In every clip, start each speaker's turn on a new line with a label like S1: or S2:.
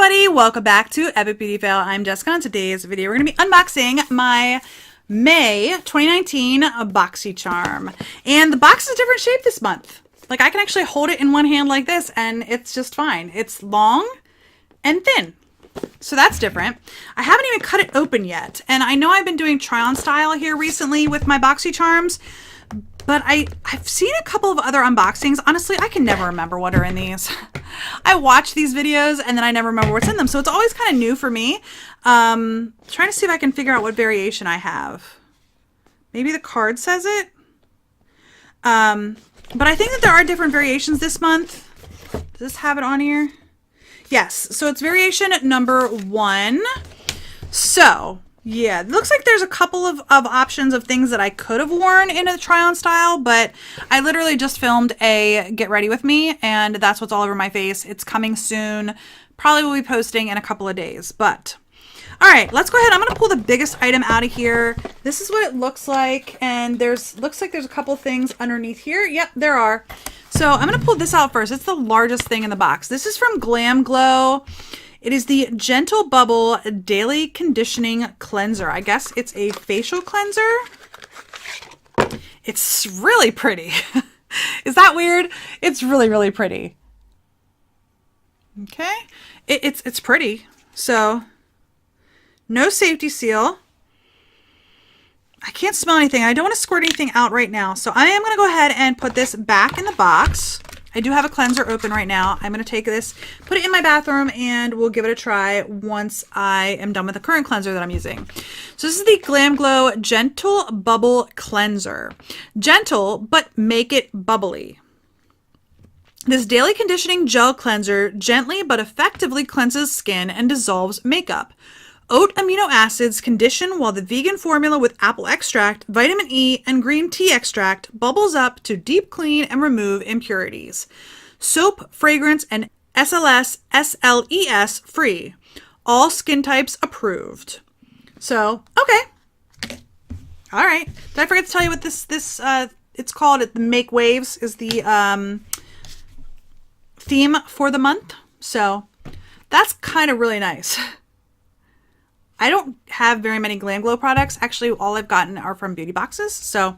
S1: everybody, welcome back to Epic Beauty Fail. I'm Jessica. In today's video, we're going to be unboxing my May 2019 Boxycharm. And the box is a different shape this month. Like, I can actually hold it in one hand like this, and it's just fine. It's long and thin. So that's different. I haven't even cut it open yet. And I know I've been doing try-on style here recently with my Boxycharms, but I've seen a couple of other unboxings. Honestly, I can never remember what are in these. I watch these videos and then I never remember what's in them. So it's always kind of new for me. Trying to see if I can figure out what variation I have. Maybe the card says it. But I think that there are different variations this month. Does this have it on here? Yes. So it's variation number 1. So yeah, it looks like there's a couple of options of things that I could have worn in a try-on style, but I literally just filmed a get ready with me, and that's what's all over my face. It's coming soon. Probably will be posting in a couple of days, but all right, let's go ahead. I'm going to pull the biggest item out of here. This is what it looks like, and looks like there's a couple of things underneath here. Yep, there are. So I'm going to pull this out first. It's the largest thing in the box. This is from Glam Glow. It is the Gentle Bubble Daily Conditioning Cleanser. I guess it's a facial cleanser. It's really pretty. Is that weird? It's really, really pretty. Okay. It's pretty. So, no safety seal. I can't smell anything. I don't want to squirt anything out right now. So I am going to go ahead and put this back in the box. I do have a cleanser open right now. I'm going to take this, put it in my bathroom, and we'll give it a try once I am done with the current cleanser that I'm using. So this is the Glam Glow Gentle Bubble Cleanser. Gentle, but make it bubbly. This daily conditioning gel cleanser gently but effectively cleanses skin and dissolves makeup. Oat amino acids condition while the vegan formula with apple extract, vitamin E, and green tea extract bubbles up to deep clean and remove impurities. Soap, fragrance, and SLS free. All skin types approved. So, okay. All right. Did I forget to tell you what it's called? The Make Waves is the theme for the month. So, that's kind of really nice. I don't have very many Glam Glow products. Actually, all I've gotten are from beauty boxes. So, all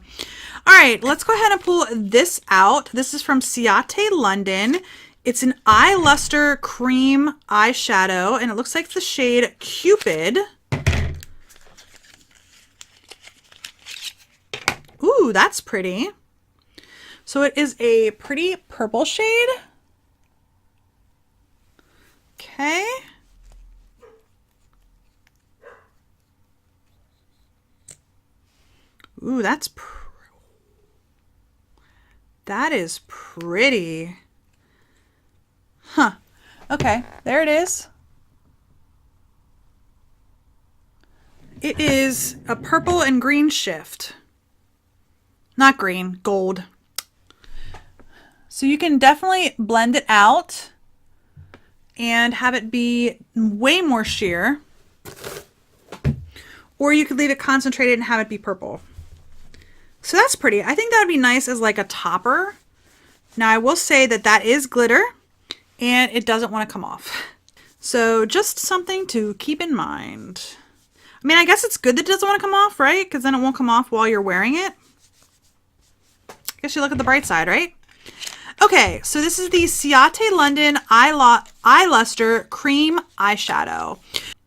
S1: right, let's go ahead and pull this out. This is from Ciate London. It's an eye luster cream eyeshadow, and it looks like the shade Cupid. Ooh, that's pretty. So it is a pretty purple shade. Okay. Ooh, that is pretty. Huh. Okay, there it is. It is a purple and green shift. Not green, gold. So you can definitely blend it out and have it be way more sheer. Or you could leave it concentrated and have it be purple. So that's pretty. I think that would be nice as like a topper. Now I will say that that is glitter and it doesn't want to come off. So just something to keep in mind. I mean, I guess it's good that it doesn't want to come off, right? Because then it won't come off while you're wearing it. I guess you look at the bright side, right? Okay, so this is the Ciate London Eye Luster Cream Eyeshadow.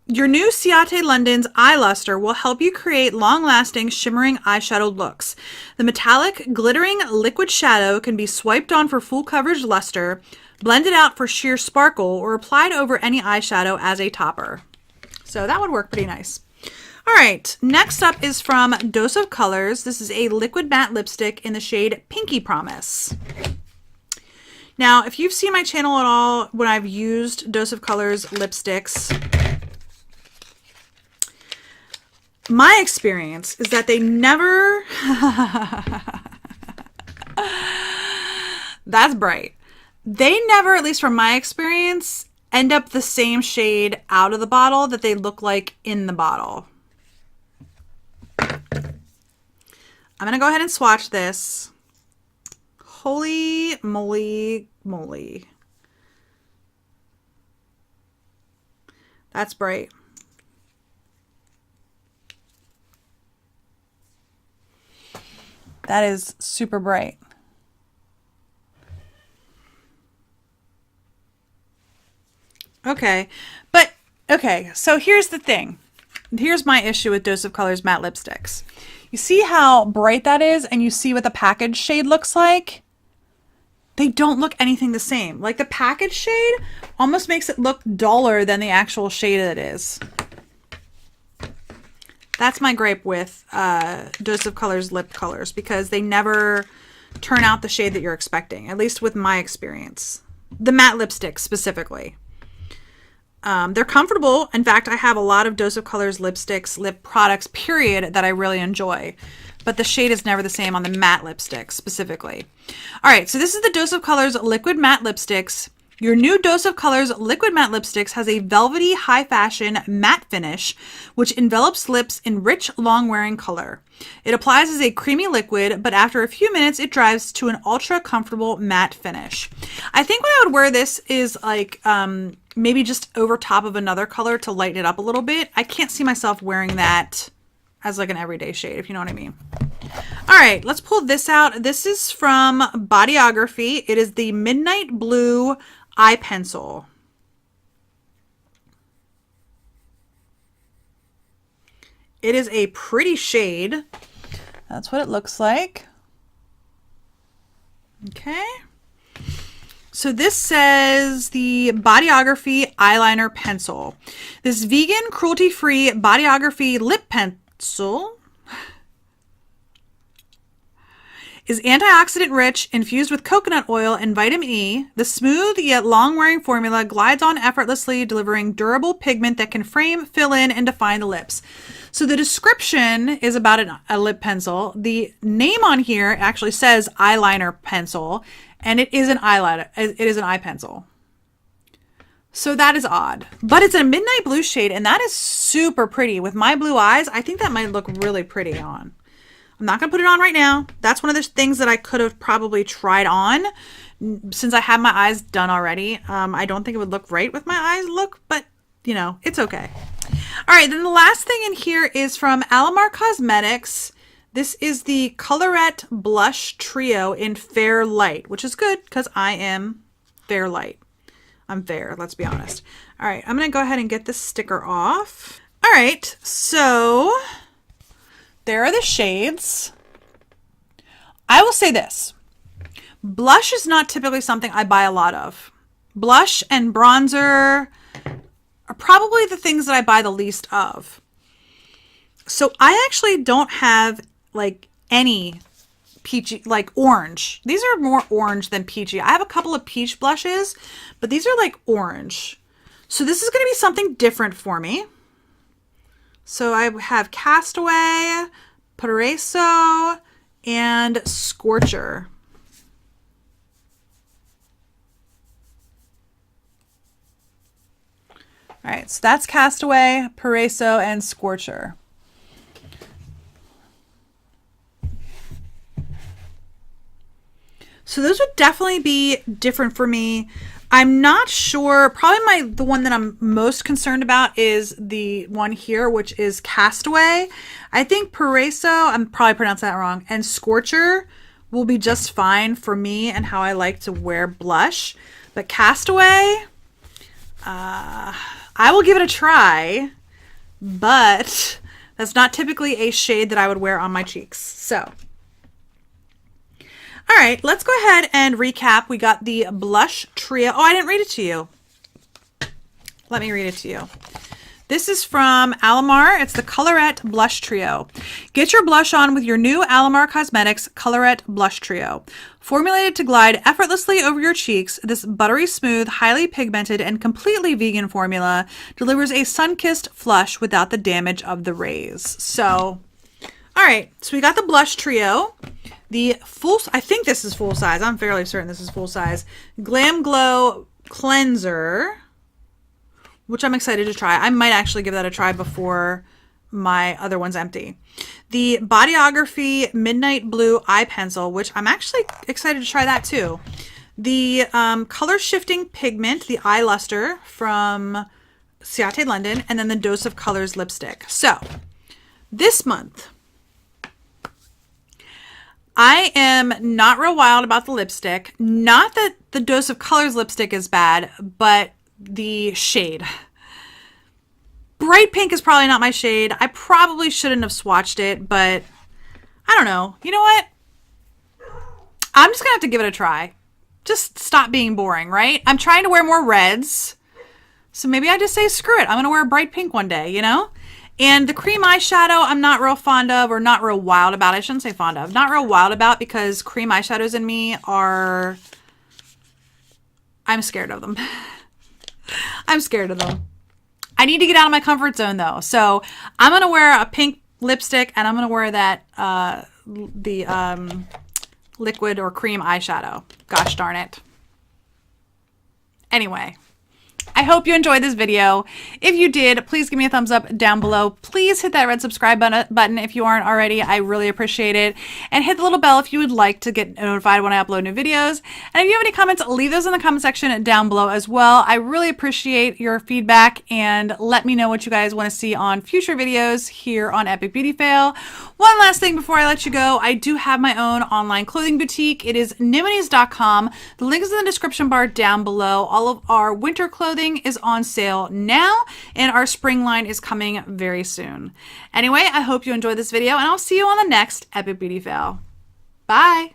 S1: Your new Ciate London's Eye Luster will help you create long-lasting, shimmering eyeshadow looks. The metallic, glittering liquid shadow can be swiped on for full coverage luster, blended out for sheer sparkle, or applied over any eyeshadow as a topper. So that would work pretty nice. All right, next up is from Dose of Colors. This is a liquid matte lipstick in the shade Pinky Promise. Now, if you've seen my channel at all when I've used Dose of Colors lipsticks, my experience is that they never, that's bright. They never, at least from my experience, end up the same shade out of the bottle that they look like in the bottle. I'm going to go ahead and swatch this. Holy moly moly. That's bright. That is super bright. Okay, but okay, so here's the thing. Here's my issue with Dose of Colors matte lipsticks. You see how bright that is, and you see what the package shade looks like? They don't look anything the same. Like the package shade almost makes it look duller than the actual shade it is. That's my gripe with Dose of Colors lip colors, because they never turn out the shade that you're expecting, at least with my experience. The matte lipsticks specifically. They're comfortable. In fact, I have a lot of Dose of Colors lipsticks, lip products, period, that I really enjoy. But the shade is never the same on the matte lipsticks specifically. All right, so this is the Dose of Colors liquid matte lipsticks. Your new Dose of Colors liquid matte lipsticks has a velvety, high fashion matte finish, which envelops lips in rich, long wearing color. It applies as a creamy liquid, but after a few minutes, it dries to an ultra comfortable matte finish. I think when I would wear this is like maybe just over top of another color to lighten it up a little bit. I can't see myself wearing that as like an everyday shade, if you know what I mean. All right, let's pull this out. This is from Bodyography. It is the Midnight Blue Eye Pencil. It is a pretty shade. That's what it looks like. Okay. So this says the Bodyography Eyeliner Pencil. This vegan, cruelty-free Bodyography lip pencil is antioxidant rich, infused with coconut oil and vitamin E. The smooth yet long-wearing formula glides on effortlessly, delivering durable pigment that can frame, fill in, and define the lips. So the description is about a lip pencil. The name on here actually says eyeliner pencil, and it is an eyeliner. It is an eye pencil. So that is odd, but it's a midnight blue shade, and that is super pretty. With my blue eyes, I think that might look really pretty on. I'm not going to put it on right now. That's one of the things that I could have probably tried on since I have my eyes done already. I don't think it would look right with my eyes look, but you know, it's okay. All right, then the last thing in here is from Alamar Cosmetics. This is the Colorette Blush Trio in Fair Light, which is good because I am fair light. I'm fair, let's be honest. All right, I'm going to go ahead and get this sticker off. All right, so there are the shades. I will say this. Blush is not typically something I buy a lot of. Blush and bronzer are probably the things that I buy the least of. So I actually don't have like any peachy, like orange. These are more orange than peachy. I have a couple of peach blushes, but these are like orange. So this is going to be something different for me. So I have Castaway, Paraiso, and Scorcher. All right, so that's Castaway, Paraiso, and Scorcher. So those would definitely be different for me. I'm not sure. Probably the one that I'm most concerned about is the one here, which is Castaway. I think Paraiso, I'm probably pronouncing that wrong, and Scorcher will be just fine for me and how I like to wear blush. But Castaway, I will give it a try, but that's not typically a shade that I would wear on my cheeks. So, all right, let's go ahead and recap. We got the Blush Trio. Oh, I didn't read it to you. Let me read it to you. This is from Alamar. It's the Colorette Blush Trio. Get your blush on with your new Alamar Cosmetics Colorette Blush Trio. Formulated to glide effortlessly over your cheeks, this buttery smooth, highly pigmented, and completely vegan formula delivers a sun-kissed flush without the damage of the rays. So, all right, so we got the Blush Trio. The full, I think this is full size. I'm fairly certain this is full size. Glam Glow Cleanser, which I'm excited to try. I might actually give that a try before my other one's empty. The Bodyography Midnight Blue Eye Pencil, which I'm actually excited to try that too. The Color Shifting Pigment, the Eye Luster from Ciate London, and then the Dose of Colors lipstick. So this month, I am not real wild about the lipstick. Not that the Dose of Colors lipstick is bad, but the shade. Bright pink is probably not my shade. I probably shouldn't have swatched it, but I don't know. You know what? I'm just going to have to give it a try. Just stop being boring, right? I'm trying to wear more reds. So maybe I just say, screw it. I'm going to wear a bright pink one day, you know? And the cream eyeshadow, I'm not real fond of, or not real wild about. I shouldn't say fond of. Not real wild about, because cream eyeshadows in me are... I'm scared of them. I'm scared of them. I need to get out of my comfort zone, though. So I'm going to wear a pink lipstick, and I'm going to wear that, liquid or cream eyeshadow. Gosh darn it. Anyway, I hope you enjoyed this video. If you did, please give me a thumbs up down below. Please hit that red subscribe button if you aren't already. I really appreciate it. And hit the little bell if you would like to get notified when I upload new videos. And if you have any comments, leave those in the comment section down below as well. I really appreciate your feedback, and let me know what you guys want to see on future videos here on Epic Beauty Fail. One last thing before I let you go, I do have my own online clothing boutique. It is Nimities.com. The link is in the description bar down below. All of our winter clothing is on sale now, and our spring line is coming very soon. Anyway, I hope you enjoyed this video, and I'll see you on the next Epic Beauty Fail. Bye!